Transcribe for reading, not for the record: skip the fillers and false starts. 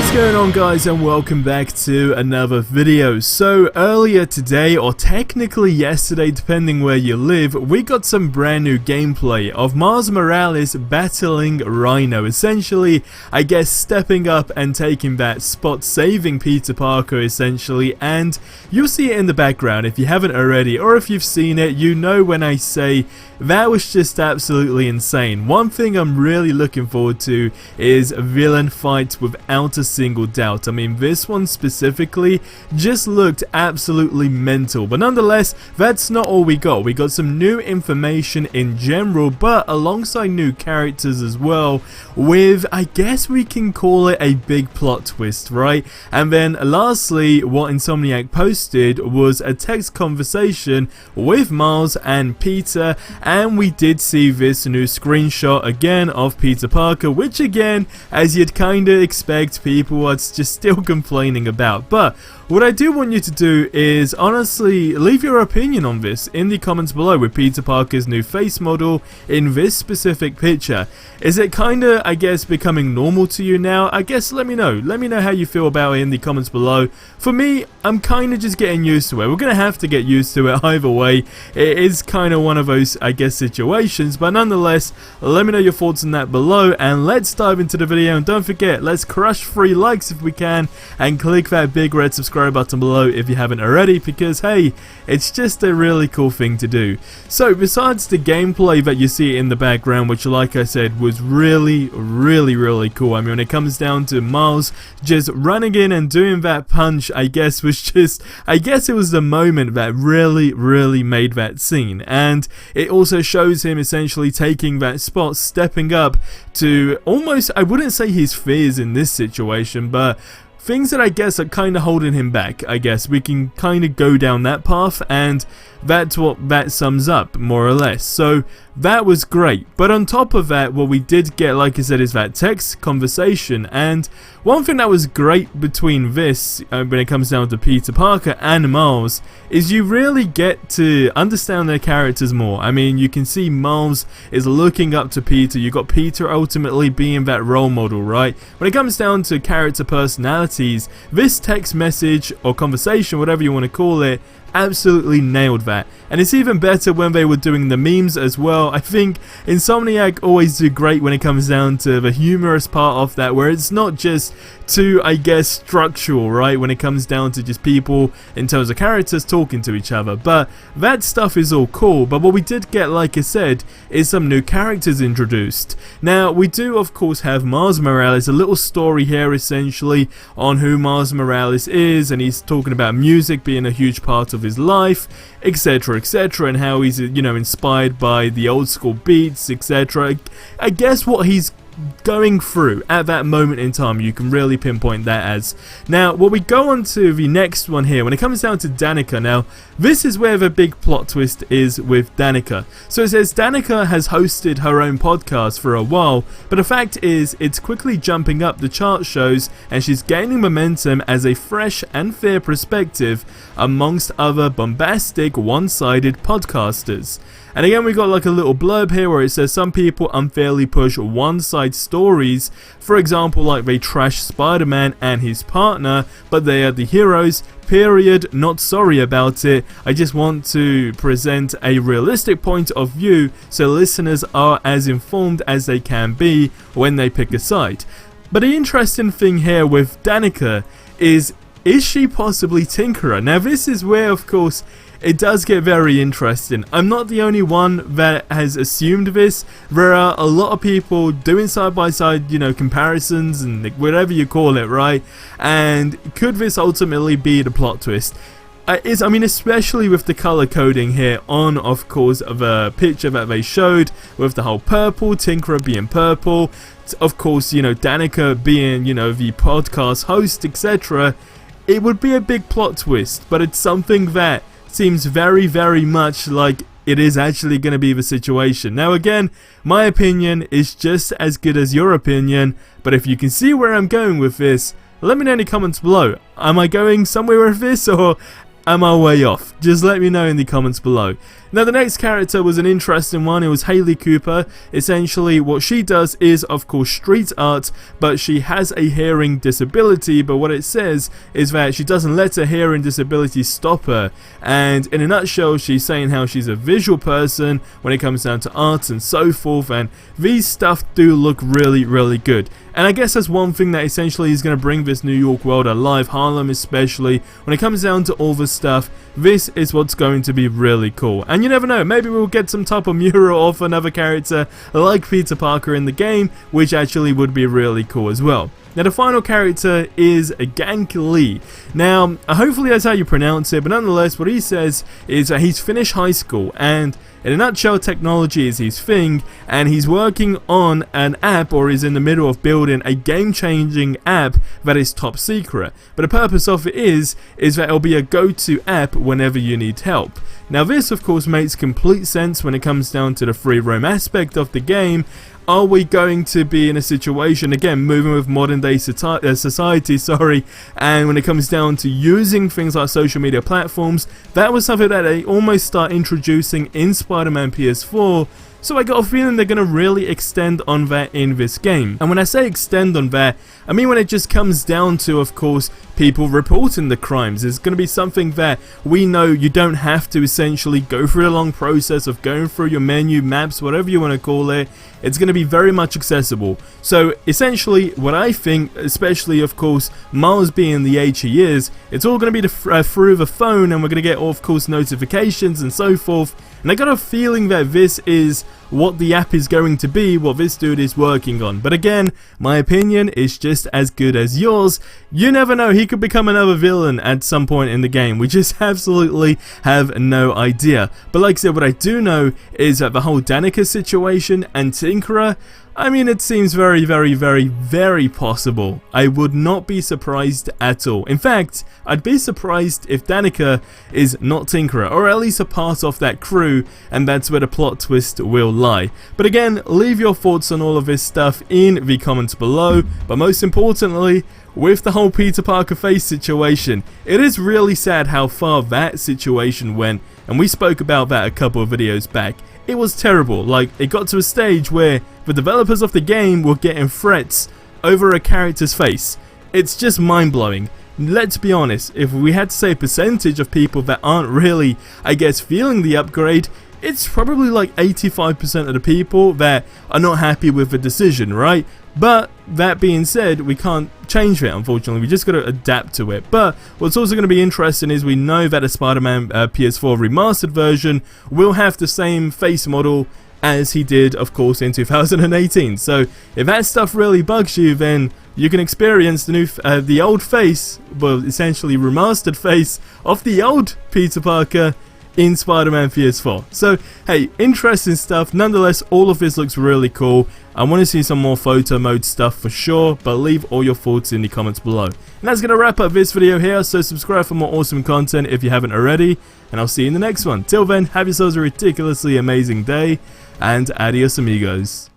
What's going on, guys, and welcome back to another video. So earlier today, or technically yesterday depending where you live, we got some brand new gameplay of Miles Morales battling Rhino, essentially I guess stepping up and taking that spot, saving Peter Parker essentially. And you'll see it in the background if you haven't already, or if you've seen it, you know when I say that was just absolutely insane. One thing I'm really looking forward to is a villain fight without a single doubt. I mean, this one specifically just looked absolutely mental, but nonetheless, that's not all we got. We got some new information in general, but alongside new characters as well, with, I guess we can call it a big plot twist, right? And then lastly, what Insomniac posted was a text conversation with Miles and Peter, and we did see this new screenshot again of Peter Parker, which again, as you'd kinda expect, people are just still complaining about. But what I do want you to do is honestly leave your opinion on this in the comments below with Peter Parker's new face model in this specific picture. Is it kinda, I guess, becoming normal to you now? I guess let me know. Let me know how you feel about it in the comments below. For me, I'm kinda just getting used to it. We're gonna have to get used to it either way. It is kinda one of those, I guess, situations, but nonetheless, let me know your thoughts on that below, and let's dive into the video. And don't forget, let's crush 3 likes if we can, and click that big red subscribe button below if you haven't already, because hey, it's just a really cool thing to do. So besides the gameplay that you see in the background, which like I said was really cool. I mean, when it comes down to Miles just running in and doing that punch, I guess was just, I guess it was the moment that really made that scene. And it also shows him essentially taking that spot, stepping up to almost, I wouldn't say his fears in this situation, but things that I guess are kind of holding him back. I guess we can kind of go down that path, and that's what that sums up, more or less. So that was great. But on top of that, what we did get, like I said, is that text conversation. And one thing that was great between this, when it comes down to Peter Parker and Miles, is you really get to understand their characters more. I mean, you can see Miles is looking up to Peter. You got Peter ultimately being that role model, right? When it comes down to character personalities, this text message or conversation, whatever you want to call it, absolutely nailed that. And it's even better when they were doing the memes as well. I think Insomniac always do great when it comes down to the humorous part of that, where it's not just too, I guess, structural, right, when it comes down to just people in terms of characters talking to each other. But that stuff is all cool. But what we did get, like I said, is some new characters introduced. Now we do of course have Miles Morales, a little story here essentially on who Miles Morales is, and he's talking about music being a huge part of his life, etc, and how he's, you know, inspired by the old school beats, etc. I guess what he's going through at that moment in time, you can really pinpoint that as. Now what we go on to the next one here, when it comes down to Danika. Now this is where the big plot twist is with Danika. So it says Danika has hosted her own podcast for a while, but the fact is it's quickly jumping up the chart shows, and she's gaining momentum as a fresh and fair perspective amongst other bombastic one-sided podcasters. And again, we got like a little blurb here where it says some people unfairly push one-side stories. For example, like they trash Spiderman and his partner, but they are the heroes, period, not sorry about it. I just want to present a realistic point of view so listeners are as informed as they can be when they pick a side. But the interesting thing here with Danika is she possibly Tinkerer? Now this is where, of course, it does get very interesting. I'm not the only one that has assumed this. There are a lot of people doing side-by-side, you know, comparisons and whatever you call it, right? And could this ultimately be the plot twist? I mean, especially with the color coding here on, of course, the picture that they showed with the whole purple, Tinkerer being purple, of course, you know, Danika being, you know, the podcast host, etc. It would be a big plot twist, but it's something that seems very much like it is actually going to be the situation. Now again, my opinion is just as good as your opinion, but if you can see where I'm going with this, let me know in the comments below. Am I going somewhere with this, or am I way off? Just let me know in the comments below. Now the next character was an interesting one. It was Hailey Cooper. Essentially what she does is of course street art, but she has a hearing disability, but what it says is that she doesn't let her hearing disability stop her, and in a nutshell she's saying how she's a visual person when it comes down to art and so forth, and these stuff do look really good. And I guess that's one thing that essentially is going to bring this New York world alive, Harlem especially. When it comes down to all this stuff, this is what's going to be really cool. And you never know, maybe we'll get some type of mural of another character like Peter Parker in the game, which actually would be really cool as well. Now the final character is Ganke Lee. Now hopefully that's how you pronounce it, but nonetheless what he says is that he's finished high school, and in a nutshell technology is his thing, and he's working on an app, or is in the middle of building a game-changing app that is top secret. But the purpose of it is that it'll be a go-to app whenever you need help. Now this of course makes complete sense when it comes down to the free roam aspect of the game. Are we going to be in a situation, again, moving with modern day society, and when it comes down to using things like social media platforms, that was something that they almost start introducing in Spider-Man PS4, so I got a feeling they're going to really extend on that in this game. And when I say extend on that, I mean when it just comes down to, of course, people reporting the crimes. It's going to be something that we know you don't have to essentially go through the long process of going through your menu, maps, whatever you want to call it. It's going to be very much accessible. So essentially what I think, especially of course Miles being the age he is, it's all going to be through the phone, and we're going to get of course notifications and so forth. And I got a feeling that this is what the app is going to be, what this dude is working on. But again, my opinion is just as good as yours. You never know, he could become another villain at some point in the game. We just absolutely have no idea. But like I said, what I do know is that the whole Danika situation and Tinkerer, I mean, it seems very possible. I would not be surprised at all. In fact, I'd be surprised if Danika is not Tinkerer, or at least a part of that crew, and that's where the plot twist will lie. But again, leave your thoughts on all of this stuff in the comments below, but most importantly, with the whole Peter Parker face situation, it is really sad how far that situation went, and we spoke about that a couple of videos back. It was terrible. Like, it got to a stage where the developers of the game were getting threats over a character's face. It's just mind-blowing. Let's be honest, if we had to say a percentage of people that aren't really, I guess, feeling the upgrade, it's probably like 85% of the people that are not happy with the decision, right? But that being said, we can't change it, unfortunately. We just got to adapt to it. But what's also going to be interesting is we know that a Spider-Man PS4 remastered version will have the same face model as he did, of course, in 2018. So if that stuff really bugs you, then you can experience the old face, well, essentially remastered face of the old Peter Parker in Spider-Man PS4. So hey, interesting stuff. Nonetheless, all of this looks really cool. I want to see some more photo mode stuff for sure, but leave all your thoughts in the comments below. And that's going to wrap up this video here, so subscribe for more awesome content if you haven't already, and I'll see you in the next one. Till then, have yourselves a ridiculously amazing day, and adios amigos.